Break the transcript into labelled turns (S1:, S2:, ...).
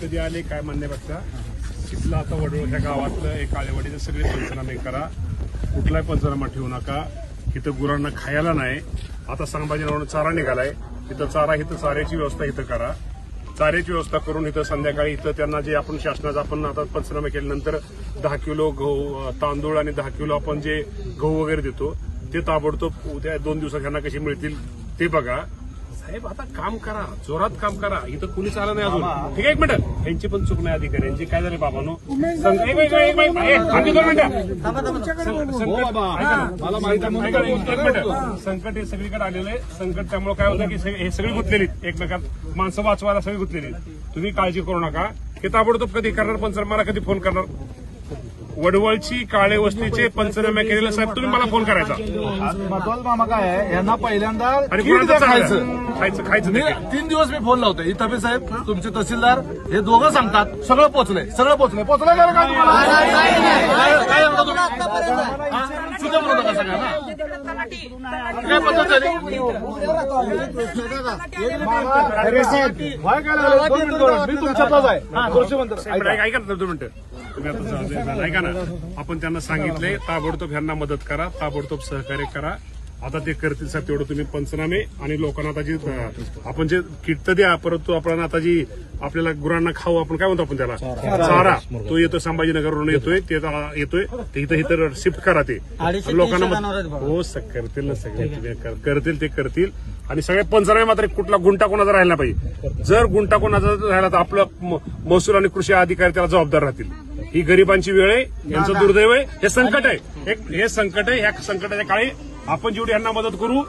S1: कधी आले काय म्हणण्यापेक्षा तिथलं आता वडवळ ह्या गावातलं एक काळेवाडीचे सगळे पंचनामे करा, कुठलाही पंचनामा ठेवू नका. इथं गुरांना खायला नाही. आता संभाजीनगरनं चारा निघालाय, इथं चाऱ्याची व्यवस्था इथं करा. चाऱ्याची व्यवस्था करून इथं संध्याकाळी इथं त्यांना जे आपण शासनाचा आपण आता पंचनामे केल्यानंतर 10 किलो गहू तांदूळ आणि 10 किलो आपण जे गहू वगैरे देतो ते ताबडतोब उद्या 2 दिवसात ह्यांना कशी मिळतील ते बघा. साहेब आता काम करा, जोरात काम करा. इथं कुणीच आलं नाही अजून. ठीक आहे, एक मिनिट. यांची पण चूक नाही अधिकाऱ्यांची. काय झाले बाबांनो, संकट हे सगळीकडे आलेलं आहे. संकट त्यामुळे काय होतं की हे सगळी गुंतलेली एकमेकात, माणसं वाचवायला सगळी गुंतलेली. तुम्ही काळजी करू नका. हे ताबडतोब कधी करणार पंचनामा, कधी फोन करणार. वडवळची काळे वस्तीचे पंचनामे केलेले साहेब तुम्ही मला फोन करायचा.
S2: महत्वाचा मामा काय आहे, यांना पहिल्यांदा
S1: आणि खायचं
S2: 3 दिवस मी फोन लावतोय. इथं साहेब तुमचे तहसीलदार हे दोघं सांगतात सगळं पोचलंय पोचलंय का तुम्हाला काय सुद्धा नका सगळ्यांना काय पद्धत झाली. मी तुमच्यातलाच आहे.
S1: ऐका ना 2 मिनिटं. तुम्ही आता ऐका ना, आपण त्यांना सांगितलंय ताबडतोब ह्यांना मदत करा, ताबडतोब सहकार्य करा. आता ते करतील साहेब तेवढं तुम्ही पंचनामे. आणि लोकांना आता जे आपण जे किट तर द्या, परंतु आपण आता जी आपल्याला गुरांना खाऊ आपण काय म्हणतो आपण त्याला चारा, तो येतोय संभाजीनगरवरून येतोय ते इथं शिफ्ट करा. ते लोकांना हो करतील ना सगळे करतील ते करतील. आणि सगळे पंचनामे मात्र कुठला गुंटा कोणाचा राहिला पाहिजे. जर गुंटा कोणाचा राहिला तर आपलं महसूल आणि कृषी अधिकारी त्याला जबाबदार राहतील. ही गरिबांची वेळ आहे, यांचं दुर्दैव आहे, हे संकट आहे. हे संकट आहे. ह्या संकटाच्या काळी आपण जेवढी यांना मदत करू